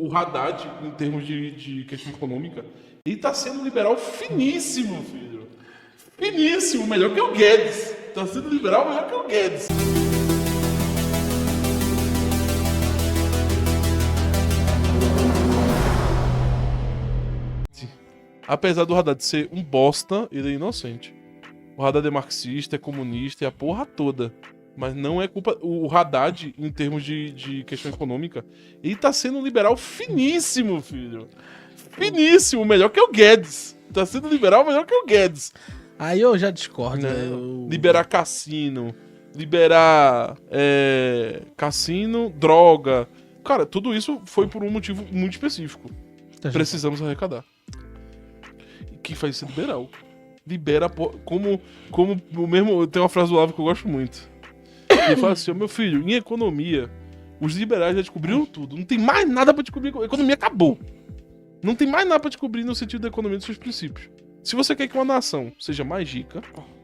o Haddad, em termos de questão econômica, ele tá sendo liberal finíssimo, filho. Finíssimo, melhor que o Guedes. Tá sendo liberal melhor que o Guedes. Apesar do Haddad ser um bosta, ele é inocente. O Haddad é marxista, é comunista, é a porra toda. Mas não é culpa... O Haddad, em termos de questão econômica, ele tá sendo um liberal finíssimo, filho. Finíssimo, melhor que o Guedes. Tá sendo liberal melhor que o Guedes. Aí eu já discordo. Liberar cassino, liberar cassino, droga. Cara, tudo isso foi por um motivo muito específico. Precisamos arrecadar. E quem faz isso é liberal. Libera como o mesmo... Tem uma frase do Olavo que eu gosto muito. Ele fala assim, meu filho, em economia, os liberais já descobriram tudo. Não tem mais nada pra descobrir. A economia acabou. Não tem mais nada pra descobrir no sentido da economia dos seus princípios. Se você quer que uma nação seja mais rica,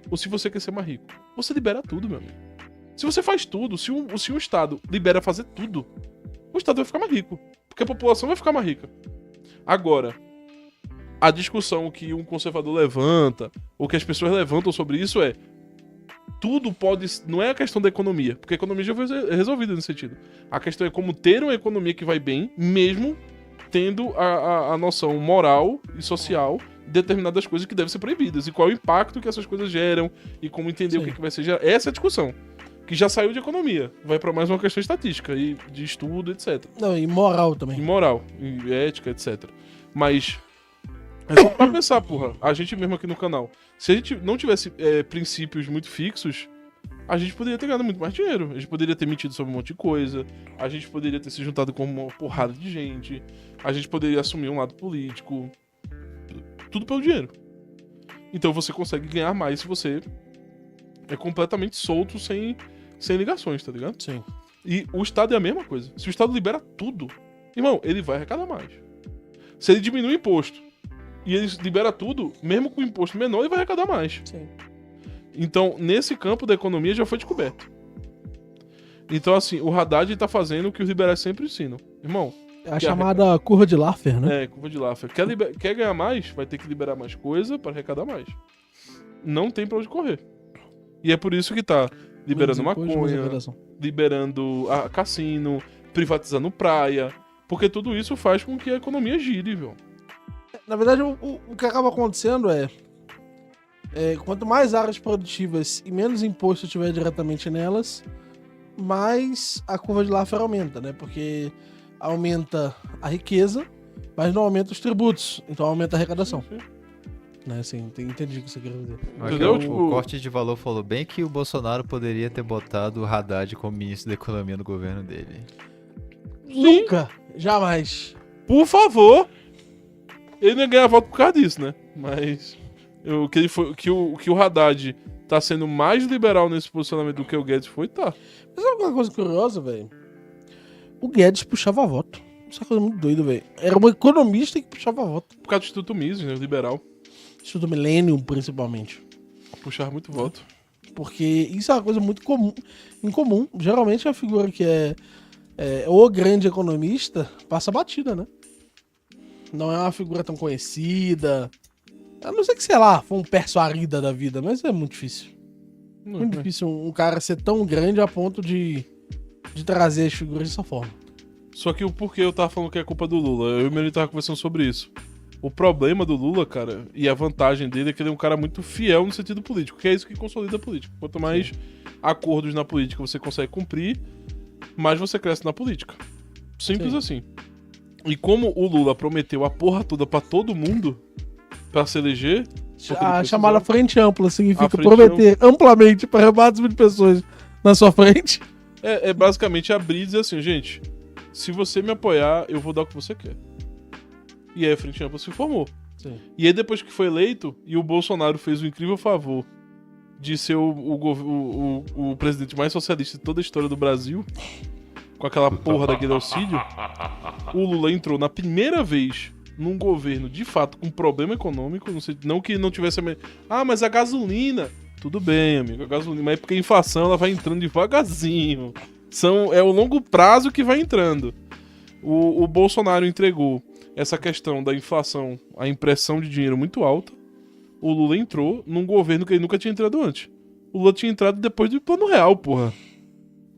ou se você quer ser mais rico, você libera tudo, meu amigo. Se você faz tudo, se um Estado libera fazer tudo, o Estado vai ficar mais rico. Porque a população vai ficar mais rica. Agora, a discussão que um conservador levanta, ou que as pessoas levantam sobre isso é... Tudo pode... Não é a questão da economia, porque a economia já foi resolvida nesse sentido. A questão é como ter uma economia que vai bem, mesmo tendo a noção moral e social de determinadas coisas que devem ser proibidas. E qual é o impacto que essas coisas geram, e como entender o que vai ser gerado. Essa é a discussão. Que já saiu de economia. Vai pra mais uma questão estatística, e de estudo, etc. Não, e moral também. E moral, e ética, etc. Mas... É só pra pensar, porra. A gente mesmo aqui no canal. Se a gente não tivesse princípios muito fixos, a gente poderia ter ganhado muito mais dinheiro. A gente poderia ter mentido sobre um monte de coisa. A gente poderia ter se juntado com uma porrada de gente. A gente poderia assumir um lado político. Tudo pelo dinheiro. Então você consegue ganhar mais se você é completamente solto, sem ligações, tá ligado? Sim. E o Estado é a mesma coisa. Se o Estado libera tudo, irmão, ele vai arrecadar mais. Se ele diminui o imposto e ele libera tudo, mesmo com o imposto menor, ele vai arrecadar mais. Sim. Então, nesse campo da economia já foi descoberto. Então, assim, o Haddad tá fazendo o que os liberais sempre ensinam. Irmão... É a chamada curva de Laffer, né? Curva de Laffer. Quer ganhar mais? Vai ter que liberar mais coisa para arrecadar mais. Não tem pra onde correr. E é por isso que tá liberando maconha, liberando cassino, privatizando praia. Porque tudo isso faz com que a economia gire, viu? Na verdade, o que acaba acontecendo quanto mais áreas produtivas e menos imposto tiver diretamente nelas, mais a curva de Laffer aumenta, né? Porque aumenta a riqueza, mas não aumenta os tributos, então aumenta a arrecadação. Sim. Né? Assim, entendi o que você quer dizer. Entendeu? O corte de valor falou bem que o Bolsonaro poderia ter botado o Haddad como ministro da economia no governo dele. Nunca, jamais. Por favor! Ele não ia ganhar voto por causa disso, né? Mas que o Haddad tá sendo mais liberal nesse posicionamento do que o Guedes foi, tá. Mas sabe uma coisa curiosa, velho? O Guedes puxava voto. Isso é uma coisa muito doida, velho. Era um economista que puxava voto. Por causa do Instituto Mises, né? O liberal. Instituto Millennium, principalmente. Puxava muito voto. Porque isso é uma coisa muito incomum. Geralmente a figura que é o grande economista passa batida, né? Não é uma figura tão conhecida. A não ser que, sei lá, for um Persuarida da vida, mas é muito difícil. Muito difícil um cara ser tão grande a ponto de trazer as figuras dessa forma. Só que o porquê eu tava falando que é culpa do Lula? Eu e o Meli tava conversando sobre isso. O problema do Lula, cara, e a vantagem dele é que ele é um cara muito fiel no sentido político, que é isso que consolida a política. Quanto mais acordos na política você consegue cumprir, mais você cresce na política. Simples assim. E como o Lula prometeu a porra toda pra todo mundo pra se eleger... A chamada frente ampla significa prometer amplamente para rebates de pessoas na sua frente. É basicamente abrir e dizer assim, gente, se você me apoiar, eu vou dar o que você quer. E aí a frente ampla se formou. Sim. E aí depois que foi eleito, e o Bolsonaro fez o incrível favor de ser o presidente mais socialista de toda a história do Brasil, com aquela porra daquele auxílio, o Lula entrou na primeira vez num governo, de fato, com problema econômico, não que não tivesse... mas a gasolina... Tudo bem, amigo, a gasolina, mas é porque a inflação ela vai entrando devagarzinho. É o longo prazo que vai entrando. O Bolsonaro entregou essa questão da inflação, a impressão de dinheiro muito alta. O Lula entrou num governo que ele nunca tinha entrado antes. O Lula tinha entrado depois do Plano Real, porra.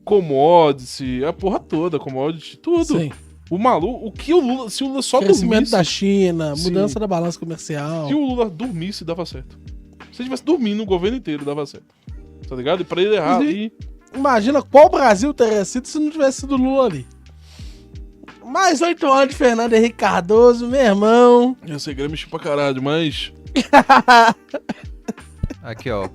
Commodity, a porra toda, commodity, tudo. Sim. O maluco, o que o Lula, se o Lula só crescimento dormisse... da China, Sim. mudança da balança comercial. Se o Lula dormisse, dava certo. Se ele tivesse dormindo o governo inteiro, dava certo. Tá ligado? E pra ele errar ali... Imagina qual Brasil teria sido se não tivesse sido o Lula ali. Mais 8 anos de Fernando Henrique Cardoso, meu irmão. Ia ser Grêmio pra caralho, mas... Aqui, ó.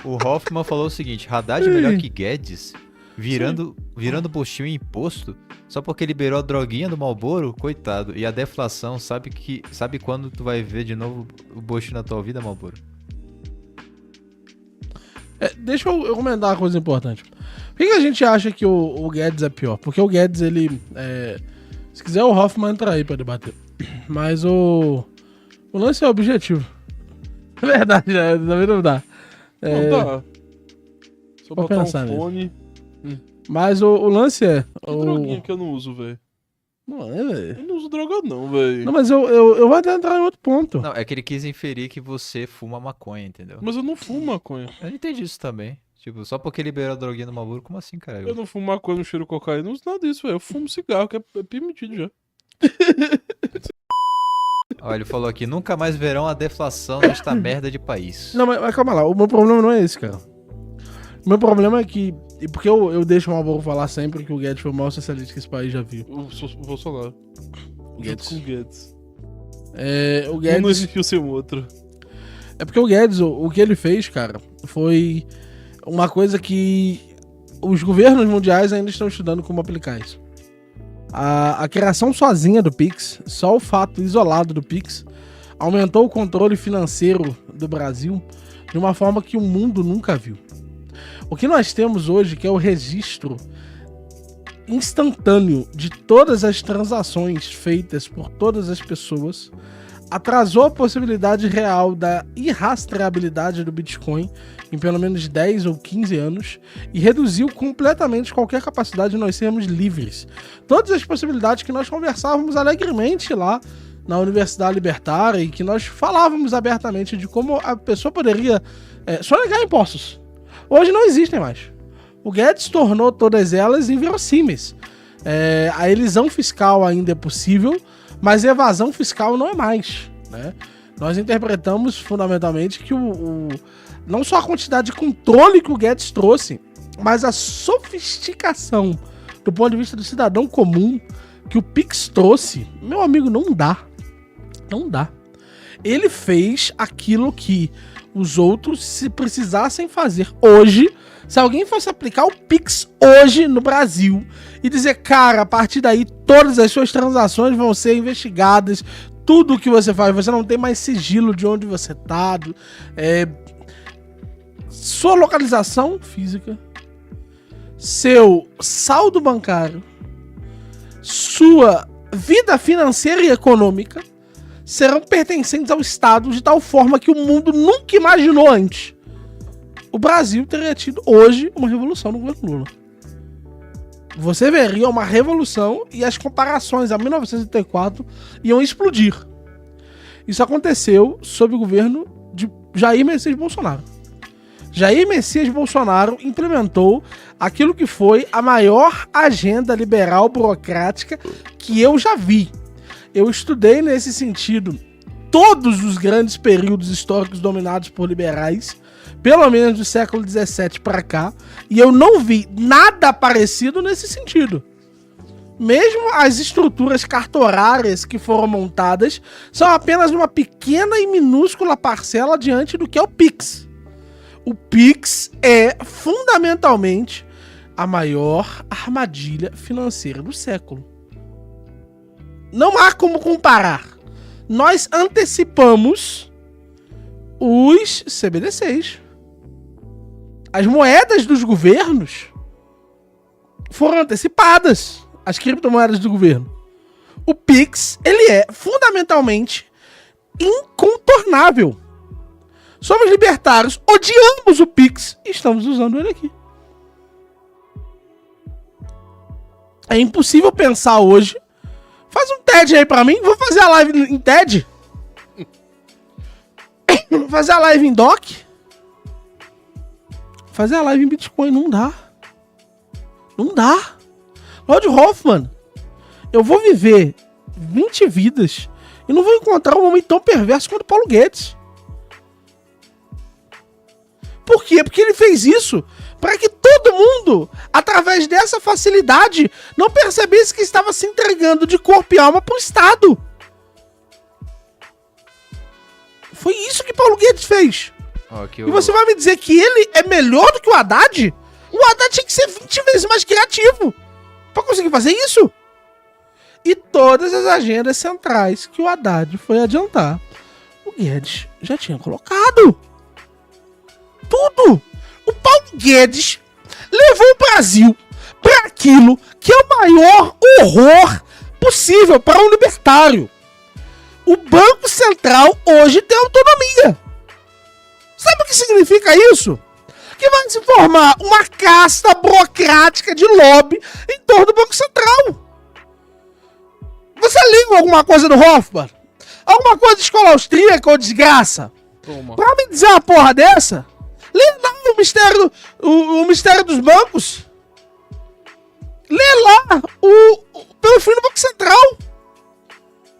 O Hoffman falou o seguinte: Haddad é melhor que Guedes, virando postinho em imposto, só porque liberou a droguinha do Marlboro, coitado. E a deflação, sabe quando tu vai ver de novo o postinho na tua vida, Marlboro? Deixa eu comentar uma coisa importante. Por que a gente acha que o Guedes é pior? Porque o Guedes, ele... se quiser, o Hoffman entra aí pra debater. Mas o lance é objetivo. É verdade, né? Também não dá. Não dá. Só Vou botar pensar um fone... Mas o lance é... Que droguinha que eu não uso, velho? Não é, velho. Eu não uso droga não, velho. Não, mas eu vou até entrar em outro ponto. Não, é que ele quis inferir que você fuma maconha, entendeu? Mas eu não fumo maconha. Eu entendi isso também. Tipo, só porque liberou a droguinha do Marlboro, como assim, cara? Eu não fumo maconha, não cheiro cocaína, não uso nada disso, velho. Eu fumo cigarro, que é permitido já. Ó, ele falou aqui: nunca mais verão a deflação desta merda de país. Não, mas calma lá. O meu problema não é esse, cara. O meu problema é que... E porque eu deixo o Marlboro falar sempre que o Guedes foi o maior socialista que esse país já viu. O Bolsonaro. Guedes. Com o Guedes. O Guedes... não existiu ser outro. É porque o Guedes, o que ele fez, cara, foi uma coisa que os governos mundiais ainda estão estudando como aplicar isso. A criação sozinha do Pix, só o fato isolado do Pix, aumentou o controle financeiro do Brasil de uma forma que o mundo nunca viu. O que nós temos hoje, que é o registro instantâneo de todas as transações feitas por todas as pessoas, atrasou a possibilidade real da irrastreabilidade do Bitcoin em pelo menos 10 ou 15 anos e reduziu completamente qualquer capacidade de nós sermos livres. Todas as possibilidades que nós conversávamos alegremente lá na Universidade Libertária e que nós falávamos abertamente de como a pessoa poderia sonegar impostos, hoje não existem mais. O Guedes tornou todas elas inverossímeis. A elisão fiscal ainda é possível, mas evasão fiscal não é mais, né? Nós interpretamos fundamentalmente que não só a quantidade de controle que o Guedes trouxe, mas a sofisticação do ponto de vista do cidadão comum que o Pix trouxe, meu amigo, não dá. Não dá. Ele fez aquilo que os outros, se precisassem fazer hoje, se alguém fosse aplicar o Pix hoje no Brasil e dizer, cara, a partir daí todas as suas transações vão ser investigadas, tudo que você faz, você não tem mais sigilo de onde você tá, sua localização física, seu saldo bancário, sua vida financeira e econômica serão pertencentes ao Estado de tal forma que o mundo nunca imaginou antes. O Brasil teria tido hoje uma revolução no governo Lula. Você veria uma revolução e as comparações a 1984 iam explodir. Isso aconteceu sob o governo de Jair Messias Bolsonaro. Jair Messias Bolsonaro implementou aquilo que foi a maior agenda liberal burocrática que eu já vi. Eu estudei nesse sentido todos os grandes períodos históricos dominados por liberais, pelo menos do século XVII para cá, e eu não vi nada parecido nesse sentido. Mesmo as estruturas cartorárias que foram montadas são apenas uma pequena e minúscula parcela diante do que é o Pix. O Pix é fundamentalmente a maior armadilha financeira do século. Não há como comparar. Nós antecipamos os CBDCs. As moedas dos governos foram antecipadas. As criptomoedas do governo. O Pix, ele é fundamentalmente incontornável. Somos libertários, odiamos o Pix e estamos usando ele aqui. É impossível pensar hoje Faz um TED aí pra mim. Vou fazer a live em TED. Vou fazer a live em DOC. Fazer a live em Bitcoin. Não dá. Não dá. Lloyd Hoffman, eu vou viver 20 vidas e não vou encontrar um homem tão perverso quanto Paulo Guedes. Por quê? Porque ele fez isso para que todo mundo, através dessa facilidade, não percebesse que estava se entregando de corpo e alma para o Estado. Foi isso que Paulo Guedes fez. Okay, e você vai me dizer que ele é melhor do que o Haddad? O Haddad tinha que ser 20 vezes mais criativo pra conseguir fazer isso. E todas as agendas centrais que o Haddad foi adiantar, o Guedes já tinha colocado. Tudo. O Paulo Guedes levou o Brasil para aquilo que é o maior horror possível para um libertário. O Banco Central hoje tem autonomia. Sabe o que significa isso? Que vai se formar uma casta burocrática de lobby em torno do Banco Central. Você leu alguma coisa do Hoffman? Alguma coisa de escola austríaca ou desgraça? Toma. Pra me dizer uma porra dessa? Lê lá o mistério dos bancos. Lê lá pelo fim do Banco Central.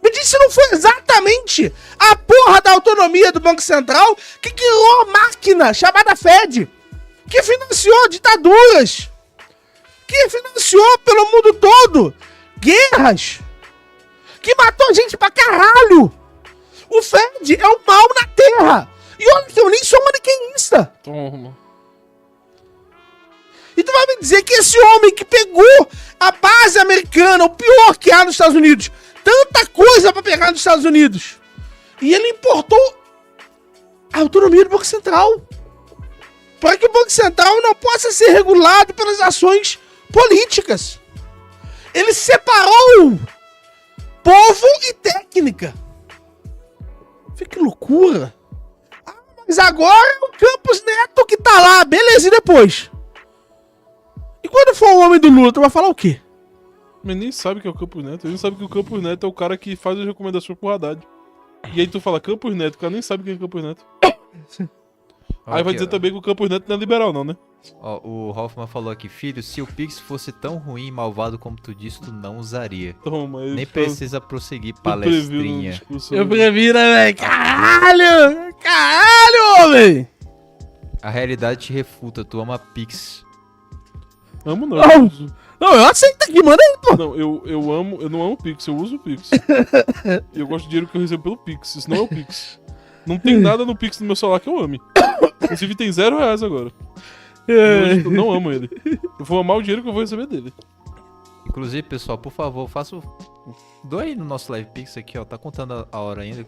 Me diz se não foi exatamente a porra da autonomia do Banco Central que criou a máquina chamada Fed, que financiou ditaduras, que financiou pelo mundo todo guerras, que matou gente pra caralho. O Fed é o mal na Terra. E olha que eu nem sou maniqueísta. Toma. E tu vai me dizer que esse homem que pegou a base americana, o pior que há nos Estados Unidos, tanta coisa pra pegar nos Estados Unidos, e ele importou a autonomia do Banco Central, para que o Banco Central não possa ser regulado pelas ações políticas. Ele separou povo e técnica. Que loucura. Ah, mas agora é o Campos Neto que tá lá, beleza, e depois? E quando for o homem do Lula, tu vai falar o quê? Mas nem sabe que é o Campos Neto. Ele nem sabe que o Campos Neto é o cara que faz as recomendações pro Haddad. E aí tu fala Campos Neto, o cara nem sabe quem é Campos Neto. Aí vai dizer também que o Campos Neto não é liberal não, né? Ó, o Hoffman falou aqui, filho, se o Pix fosse tão ruim e malvado como tu disse, tu não usaria. Toma, Nem fala- precisa prosseguir, eu previ no palestrinha. discurso. Eu previ, né, velho? Caralho! Caralho, homem! A realidade te refuta, tu ama Pix. Amo não. Oh. Eu uso. Não, eu aceito aqui, manda aí, pô. Não, eu não amo Pix, eu uso o Pix. E eu gosto do dinheiro que eu recebo pelo Pix, isso não é o Pix. Não tem nada no Pix no meu celular que eu ame. Inclusive tem R$0 agora. Eu não amo ele. Eu vou amar o dinheiro que eu vou receber dele. Inclusive, pessoal, por favor, faça o... Doe aí no nosso Live Pix aqui, ó. Tá contando a hora ainda.